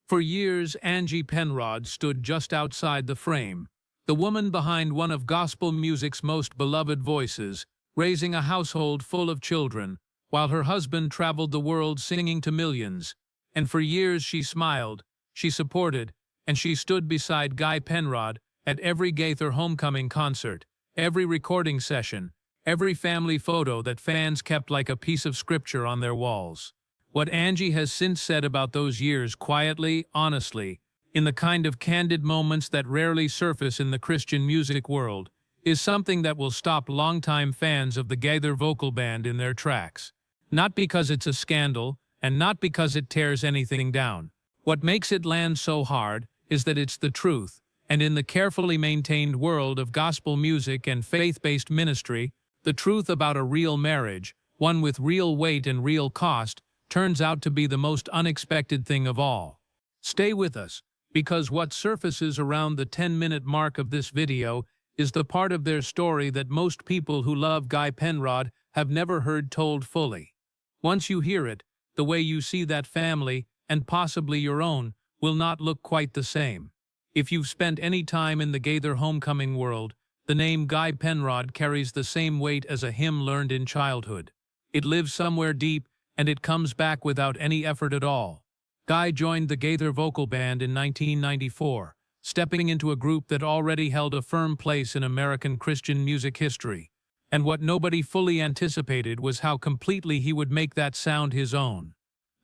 For years, Angie Penrod stood just outside the frame, the woman behind one of gospel music's most beloved voices, raising a household full of children, while her husband traveled the world singing to millions. And for years she smiled, she supported, and she stood beside Guy Penrod at every Gaither homecoming concert, every recording session, every family photo that fans kept like a piece of scripture on their walls. What Angie has since said about those years quietly, honestly, in the kind of candid moments that rarely surface in the Christian music world, is something that will stop longtime fans of the Gaither Vocal Band in their tracks. Not because it's a scandal, and not because it tears anything down. What makes it land so hard is that it's the truth, and in the carefully maintained world of gospel music and faith-based ministry, the truth about a real marriage, one with real weight and real cost, turns out to be the most unexpected thing of all. Stay with us, because what surfaces around the 10-minute mark of this video is the part of their story that most people who love Guy Penrod have never heard told fully. Once you hear it, the way you see that family, and possibly your own, will not look quite the same. If you've spent any time in the Gaither homecoming world, the name Guy Penrod carries the same weight as a hymn learned in childhood. It lives somewhere deep, and it comes back without any effort at all. Guy joined the Gaither Vocal Band in 1994, stepping into a group that already held a firm place in American Christian music history. And what nobody fully anticipated was how completely he would make that sound his own.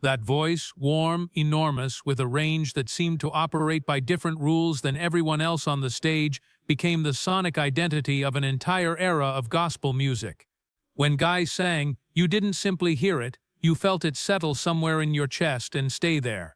That voice, warm, enormous, with a range that seemed to operate by different rules than everyone else on the stage, became the sonic identity of an entire era of gospel music. When Guy sang, you didn't simply hear it, you felt it settle somewhere in your chest and stay there.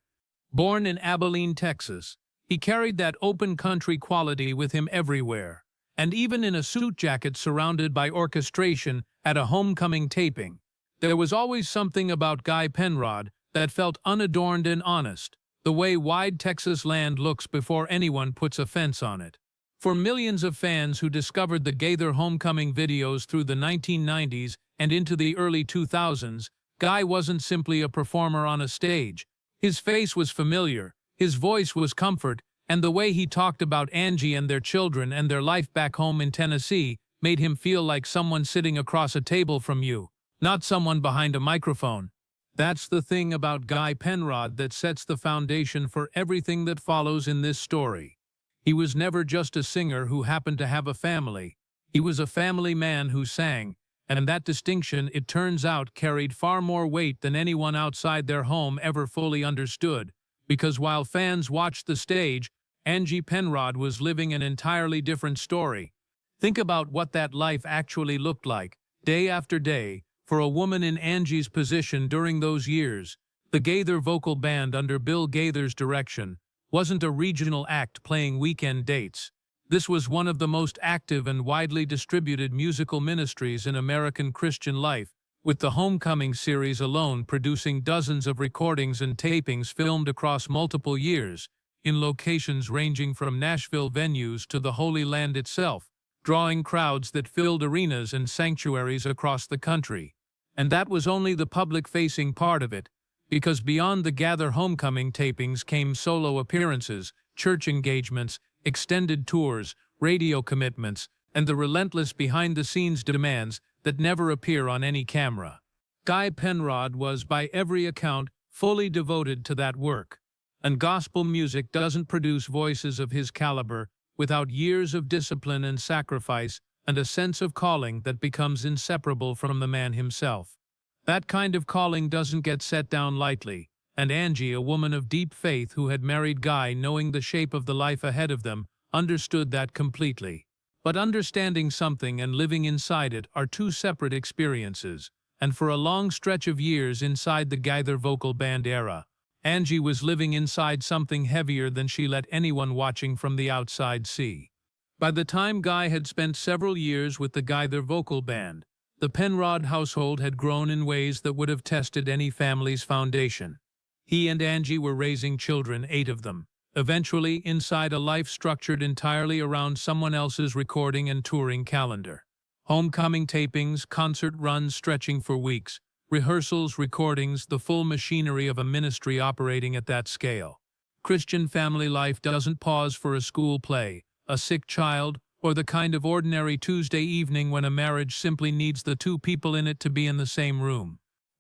Born in Abilene, Texas, he carried that open country quality with him everywhere, and even in a suit jacket surrounded by orchestration at a homecoming taping. There was always something about Guy Penrod that felt unadorned and honest, the way wide Texas land looks before anyone puts a fence on it. For millions of fans who discovered the Gaither homecoming videos through the 1990s and into the early 2000s, Guy wasn't simply a performer on a stage. His face was familiar, his voice was comfort, and the way he talked about Angie and their children and their life back home in Tennessee made him feel like someone sitting across a table from you, not someone behind a microphone. That's the thing about Guy Penrod that sets the foundation for everything that follows in this story. He was never just a singer who happened to have a family. He was a family man who sang, and that distinction, it turns out, carried far more weight than anyone outside their home ever fully understood, because while fans watched the stage, Angie Penrod was living an entirely different story. Think about what that life actually looked like, day after day, for a woman in Angie's position during those years. The Gaither Vocal Band under Bill Gaither's direction wasn't a regional act playing weekend dates. This was one of the most active and widely distributed musical ministries in American Christian life, with the Homecoming series alone producing dozens of recordings and tapings filmed across multiple years, in locations ranging from Nashville venues to the Holy Land itself, drawing crowds that filled arenas and sanctuaries across the country. And that was only the public-facing part of it, because beyond the Gaither homecoming tapings came solo appearances, church engagements, extended tours, radio commitments, and the relentless behind-the-scenes demands that never appear on any camera. Guy Penrod was, by every account, fully devoted to that work. And gospel music doesn't produce voices of his caliber without years of discipline and sacrifice and a sense of calling that becomes inseparable from the man himself. That kind of calling doesn't get set down lightly, and Angie, a woman of deep faith who had married Guy knowing the shape of the life ahead of them, understood that completely. But understanding something and living inside it are two separate experiences, and for a long stretch of years inside the Gaither Vocal Band era, Angie was living inside something heavier than she let anyone watching from the outside see. By the time Guy had spent several years with the Gaither Vocal Band, the Penrod household had grown in ways that would have tested any family's foundation. He and Angie were raising children, 8 of them, eventually inside a life structured entirely around someone else's recording and touring calendar. Homecoming tapings, concert runs stretching for weeks, rehearsals, recordings, the full machinery of a ministry operating at that scale. Christian family life doesn't pause for a school play, a sick child, or the kind of ordinary Tuesday evening when a marriage simply needs the two people in it to be in the same room.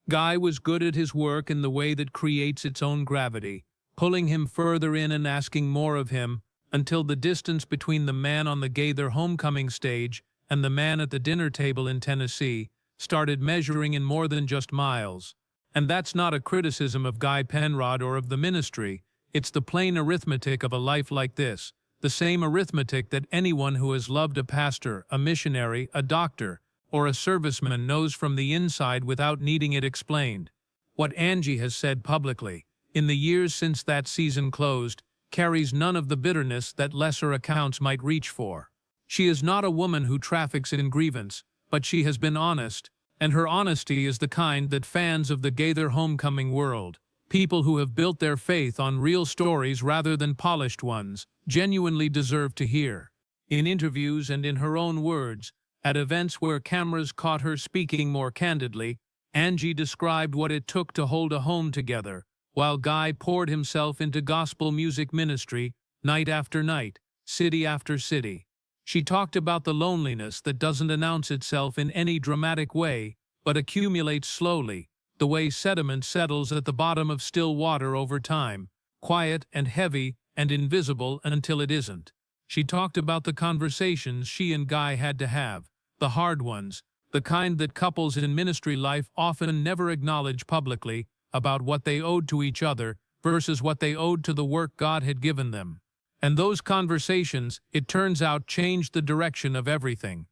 Guy was good at his work in the way that creates its own gravity, pulling him further in and asking more of him, until the distance between the man on the Gaither homecoming stage and the man at the dinner table in Tennessee started measuring in more than just miles. And that's not a criticism of Guy Penrod or of the ministry, it's the plain arithmetic of a life like this, the same arithmetic that anyone who has loved a pastor, a missionary, a doctor, or a serviceman knows from the inside without needing it explained. What Angie has said publicly, in the years since that season closed, carries none of the bitterness that lesser accounts might reach for. She is not a woman who traffics in grievance, but she has been honest, and her honesty is the kind that fans of the Gaither homecoming world, people who have built their faith on real stories rather than polished ones, genuinely deserve to hear. In interviews and in her own words, at events where cameras caught her speaking more candidly, Angie described what it took to hold a home together, while Guy poured himself into gospel music ministry, night after night, city after city. She talked about the loneliness that doesn't announce itself in any dramatic way, but accumulates slowly, the way sediment settles at the bottom of still water over time, quiet and heavy and invisible until it isn't. She talked about the conversations she and Guy had to have, the hard ones, the kind that couples in ministry life often never acknowledge publicly, about what they owed to each other versus what they owed to the work God had given them. And those conversations, it turns out, changed the direction of everything.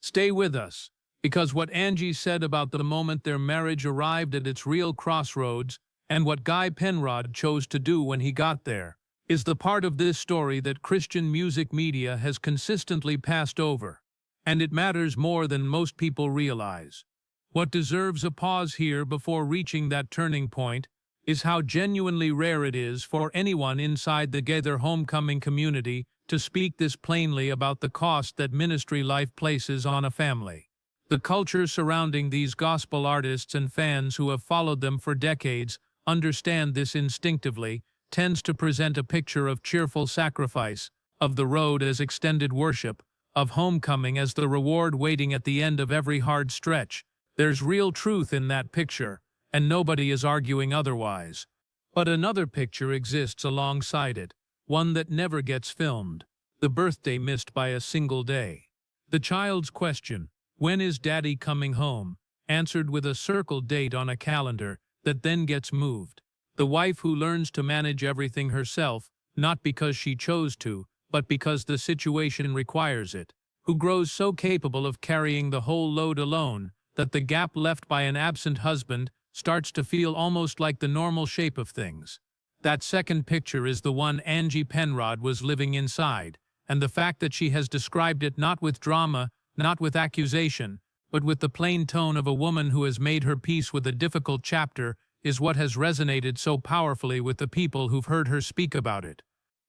Stay with us, because what Angie said about the moment their marriage arrived at its real crossroads, and what Guy Penrod chose to do when he got there, is the part of this story that Christian music media has consistently passed over. And it matters more than most people realize. What deserves a pause here before reaching that turning point is how genuinely rare it is for anyone inside the Gaither homecoming community to speak this plainly about the cost that ministry life places on a family. The culture surrounding these gospel artists and fans who have followed them for decades understand this instinctively, tends to present a picture of cheerful sacrifice, of the road as extended worship, of homecoming as the reward waiting at the end of every hard stretch. There's real truth in that picture, and nobody is arguing otherwise. But another picture exists alongside it, one that never gets filmed, the birthday missed by a single day. The child's question, "When is Daddy coming home?" answered with a circled date on a calendar that then gets moved. The wife who learns to manage everything herself, not because she chose to, but because the situation requires it, who grows so capable of carrying the whole load alone that the gap left by an absent husband starts to feel almost like the normal shape of things. That second picture is the one Angie Penrod was living inside, and the fact that she has described it not with drama, not with accusation, but with the plain tone of a woman who has made her peace with a difficult chapter is what has resonated so powerfully with the people who've heard her speak about it.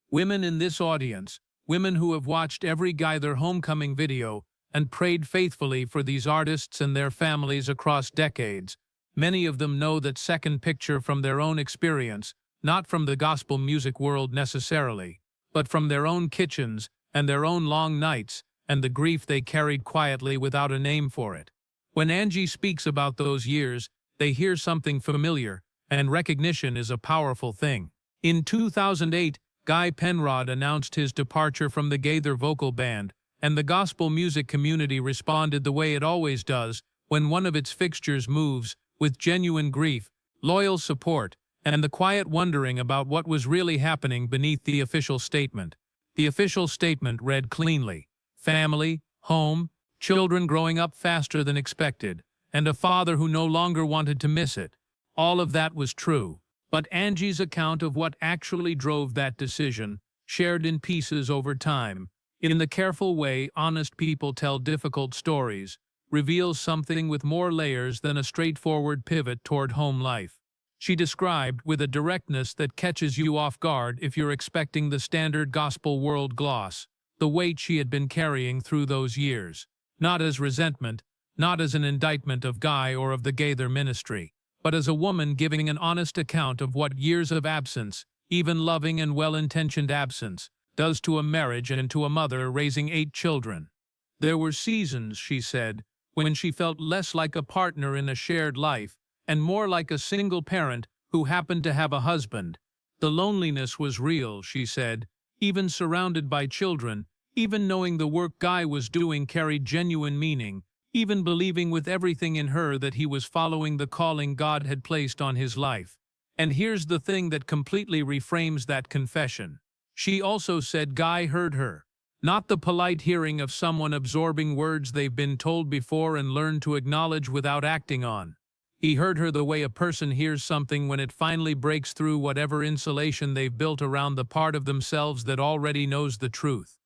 Women in this audience, women who have watched every Gaither homecoming video and prayed faithfully for these artists and their families across decades, many of them know that second picture from their own experience, not from the gospel music world necessarily, but from their own kitchens and their own long nights and the grief they carried quietly without a name for it. When Angie speaks about those years, they hear something familiar, and recognition is a powerful thing. In 2008, Guy Penrod announced his departure from the Gaither Vocal Band, and the gospel music community responded the way it always does when one of its fixtures moves, with genuine grief, loyal support, and the quiet wondering about what was really happening beneath the official statement. The official statement read cleanly: family, home, children growing up faster than expected, and a father who no longer wanted to miss it. All of that was true. But Angie's account of what actually drove that decision, shared in pieces over time, in the careful way honest people tell difficult stories, reveals something with more layers than a straightforward pivot toward home life. She described, with a directness that catches you off guard if you're expecting the standard gospel world gloss, the weight she had been carrying through those years, not as resentment, not as an indictment of Guy or of the Gaither ministry, but as a woman giving an honest account of what years of absence, even loving and well-intentioned absence, does to a marriage and to a mother raising 8 children. There were seasons, she said, when she felt less like a partner in a shared life and more like a single parent who happened to have a husband. The loneliness was real, she said, even surrounded by children, even knowing the work Guy was doing carried genuine meaning, even believing with everything in her that he was following the calling God had placed on his life. And here's the thing that completely reframes that confession. She also said Guy heard her. Not the polite hearing of someone absorbing words they've been told before and learned to acknowledge without acting on. He heard her the way a person hears something when it finally breaks through whatever insulation they've built around the part of themselves that already knows the truth.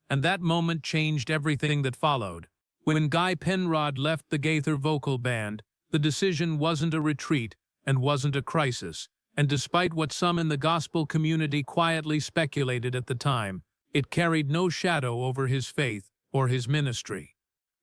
And that moment changed everything that followed. When Guy Penrod left the Gaither Vocal Band, the decision wasn't a retreat and wasn't a crisis, and despite what some in the gospel community quietly speculated at the time, it carried no shadow over his faith or his ministry.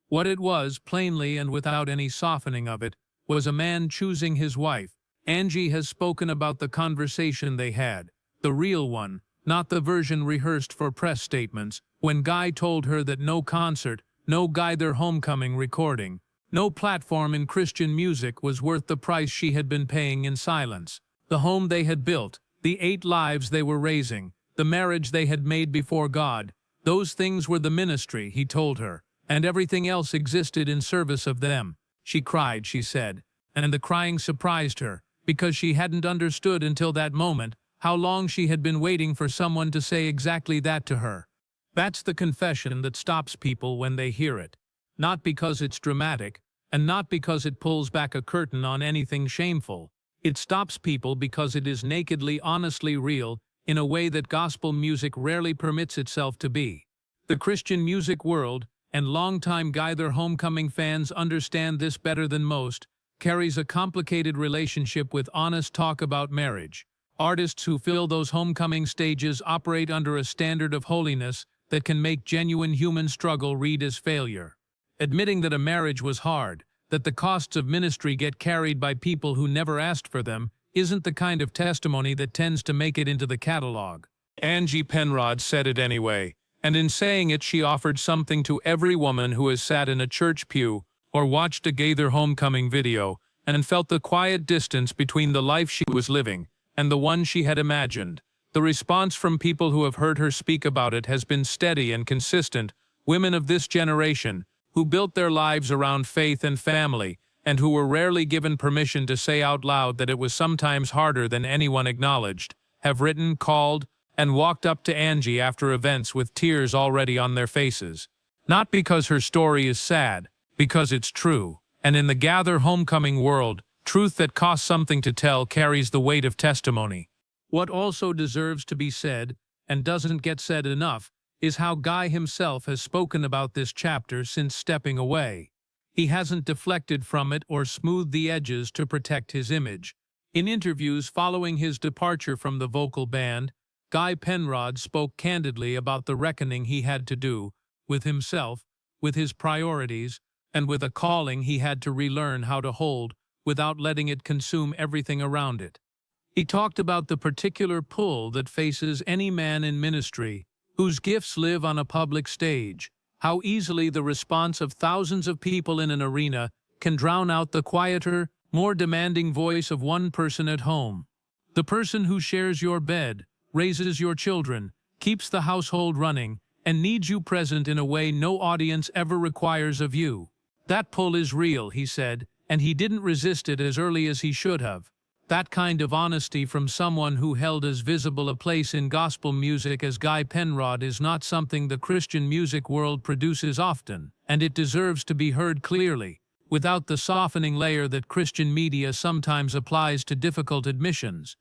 What it was, plainly and without any softening of it, was a man choosing his wife. Angie has spoken about the conversation they had, the real one, not the version rehearsed for press statements, when Guy told her that no concert, no Gaither homecoming recording, no platform in Christian music was worth the price she had been paying in silence. The home they had built, the 8 lives they were raising, the marriage they had made before God, those things were the ministry, he told her, and everything else existed in service of them. She cried, she said, and the crying surprised her, because she hadn't understood until that moment how long she had been waiting for someone to say exactly that to her. That's the confession that stops people when they hear it. Not because it's dramatic, and not because it pulls back a curtain on anything shameful. It stops people because it is nakedly, honestly real, in a way that gospel music rarely permits itself to be. The Christian music world, and longtime Gaither homecoming fans understand this better than most, carries a complicated relationship with honest talk about marriage. Artists who fill those homecoming stages operate under a standard of holiness that can make genuine human struggle read as failure. Admitting that a marriage was hard, that the costs of ministry get carried by people who never asked for them, isn't the kind of testimony that tends to make it into the catalog. Angie Penrod said it anyway, and in saying it she offered something to every woman who has sat in a church pew or watched a Gaither homecoming video and felt the quiet distance between the life she was living and the one she had imagined. The response from people who have heard her speak about it has been steady and consistent. Women of this generation, who built their lives around faith and family, and who were rarely given permission to say out loud that it was sometimes harder than anyone acknowledged, have written, called, and walked up to Angie after events with tears already on their faces. Not because her story is sad, because it's true. And in the Gaither homecoming world, truth that costs something to tell carries the weight of testimony. What also deserves to be said, and doesn't get said enough, is how Guy himself has spoken about this chapter since stepping away. He hasn't deflected from it or smoothed the edges to protect his image. In interviews following his departure from the vocal band, Guy Penrod spoke candidly about the reckoning he had to do with himself, with his priorities, and with a calling he had to relearn how to hold without letting it consume everything around it. He talked about the particular pull that faces any man in ministry whose gifts live on a public stage, how easily the response of thousands of people in an arena can drown out the quieter, more demanding voice of one person at home. The person who shares your bed, raises your children, keeps the household running, and needs you present in a way no audience ever requires of you. That pull is real, he said, and he didn't resist it as early as he should have. That kind of honesty from someone who held as visible a place in gospel music as Guy Penrod is not something the Christian music world produces often, and it deserves to be heard clearly, without the softening layer that Christian media sometimes applies to difficult admissions.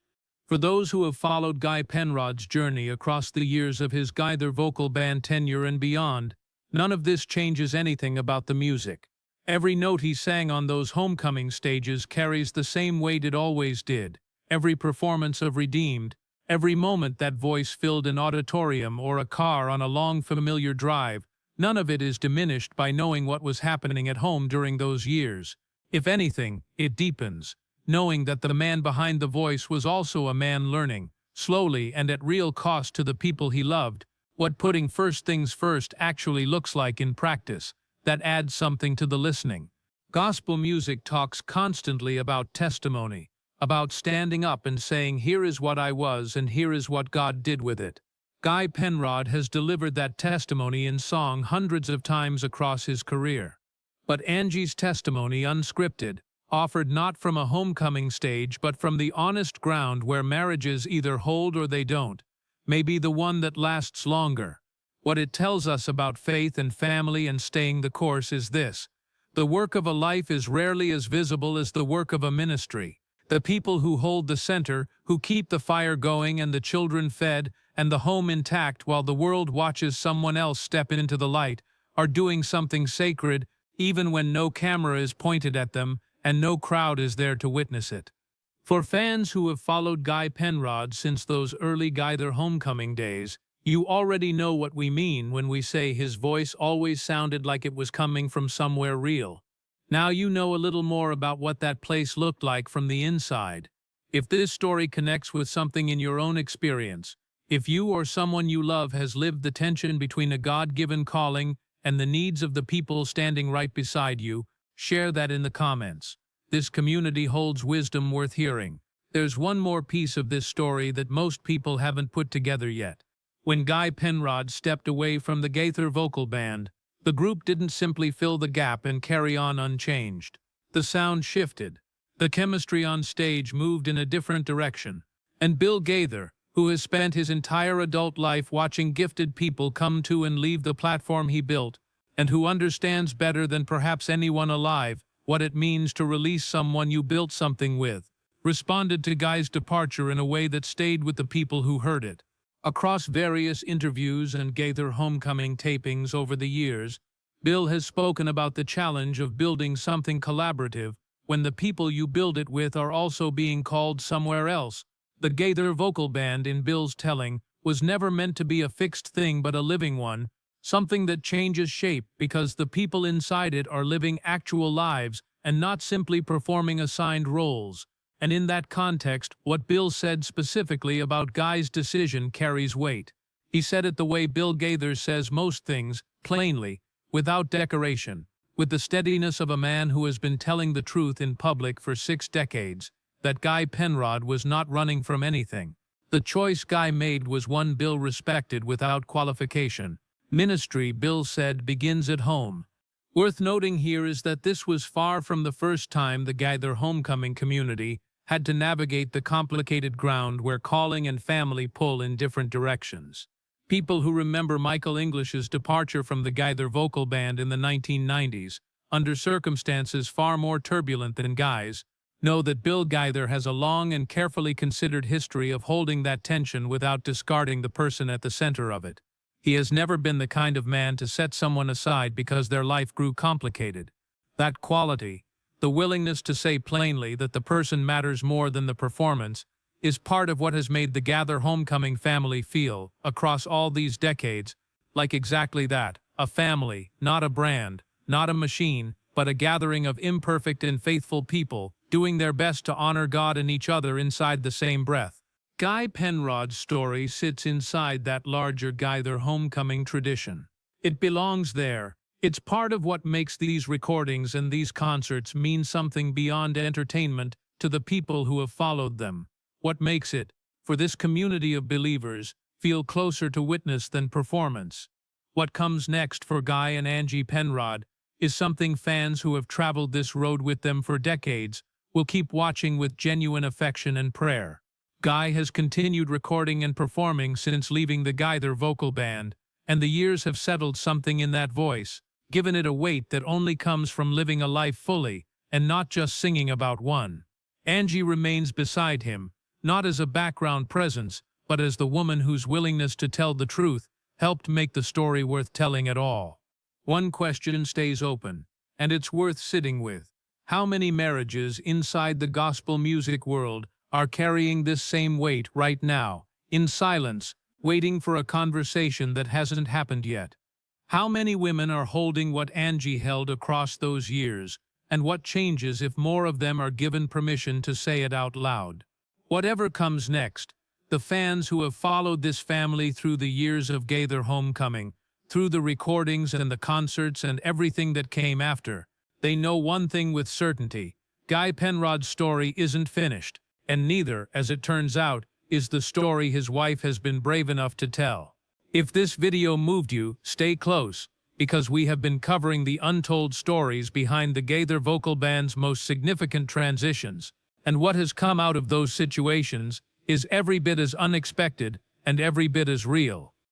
For those who have followed Guy Penrod's journey across the years of his Gaither Vocal Band tenure and beyond, none of this changes anything about the music. Every note he sang on those homecoming stages carries the same weight it always did. Every performance of Redeemed, every moment that voice filled an auditorium or a car on a long familiar drive, none of it is diminished by knowing what was happening at home during those years. If anything, it deepens, knowing that the man behind the voice was also a man learning, slowly and at real cost to the people he loved, what putting first things first actually looks like in practice, that adds something to the listening. Gospel music talks constantly about testimony, about standing up and saying, "Here is what I was and here is what God did with it." Guy Penrod has delivered that testimony in song hundreds of times across his career. But Angie's testimony, unscripted, offered not from a homecoming stage but from the honest ground where marriages either hold or they don't, may be the one that lasts longer. What it tells us about faith and family and staying the course is this: the work of a life is rarely as visible as the work of a ministry. The people who hold the center, who keep the fire going and the children fed and the home intact while the world watches someone else step into the light, are doing something sacred even when no camera is pointed at them and no crowd is there to witness it. For fans who have followed Guy Penrod since those early Gaither homecoming days, you already know what we mean when we say his voice always sounded like it was coming from somewhere real. Now you know a little more about what that place looked like from the inside. If this story connects with something in your own experience, if you or someone you love has lived the tension between a God-given calling and the needs of the people standing right beside you, share that in the comments. This community holds wisdom worth hearing. There's one more piece of this story that most people haven't put together yet. When Guy Penrod stepped away from the Gaither Vocal Band, the group didn't simply fill the gap and carry on unchanged. The sound shifted. The chemistry on stage moved in a different direction. And Bill Gaither, who has spent his entire adult life watching gifted people come to and leave the platform he built, and who understands better than perhaps anyone alive what it means to release someone you built something with, responded to Guy's departure in a way that stayed with the people who heard it. Across various interviews and Gaither homecoming tapings over the years, Bill has spoken about the challenge of building something collaborative when the people you build it with are also being called somewhere else. The Gaither Vocal Band, in Bill's telling, was never meant to be a fixed thing but a living one, something that changes shape because the people inside it are living actual lives and not simply performing assigned roles. And in that context, what Bill said specifically about Guy's decision carries weight. He said it the way Bill Gaither says most things, plainly, without decoration, with the steadiness of a man who has been telling the truth in public for 6 decades, that Guy Penrod was not running from anything. The choice Guy made was one Bill respected without qualification. Ministry, Bill said, begins at home. Worth noting here is that this was far from the first time the Gaither homecoming community had to navigate the complicated ground where calling and family pull in different directions. People who remember Michael English's departure from the Gaither Vocal Band in the 1990s, under circumstances far more turbulent than Guy's, know that Bill Gaither has a long and carefully considered history of holding that tension without discarding the person at the center of it. He has never been the kind of man to set someone aside because their life grew complicated. That quality, the willingness to say plainly that the person matters more than the performance, is part of what has made the Gaither homecoming family feel, across all these decades, like exactly that, a family, not a brand, not a machine, but a gathering of imperfect and faithful people, doing their best to honor God and each other inside the same breath. Guy Penrod's story sits inside that larger Gaither homecoming tradition. It belongs there. It's part of what makes these recordings and these concerts mean something beyond entertainment to the people who have followed them. What makes it, for this community of believers, feel closer to witness than performance. What comes next for Guy and Angie Penrod is something fans who have traveled this road with them for decades will keep watching with genuine affection and prayer. Guy has continued recording and performing since leaving the Gaither Vocal Band, and the years have settled something in that voice, given it a weight that only comes from living a life fully and not just singing about one. Angie remains beside him, not as a background presence, but as the woman whose willingness to tell the truth helped make the story worth telling at all. One question stays open, and it's worth sitting with. How many marriages inside the gospel music world are carrying this same weight right now, in silence, waiting for a conversation that hasn't happened yet? How many women are holding what Angie held across those years, and what changes if more of them are given permission to say it out loud? Whatever comes next, The fans who have followed this family through the years of Gaither Homecoming, through the recordings and the concerts and everything that came after, they know one thing with certainty: Guy Penrod's story isn't finished, and neither, as it turns out, is the story his wife has been brave enough to tell. If this video moved you, stay close, because we have been covering the untold stories behind the Gaither Vocal Band's most significant transitions, and what has come out of those situations is every bit as unexpected and every bit as real.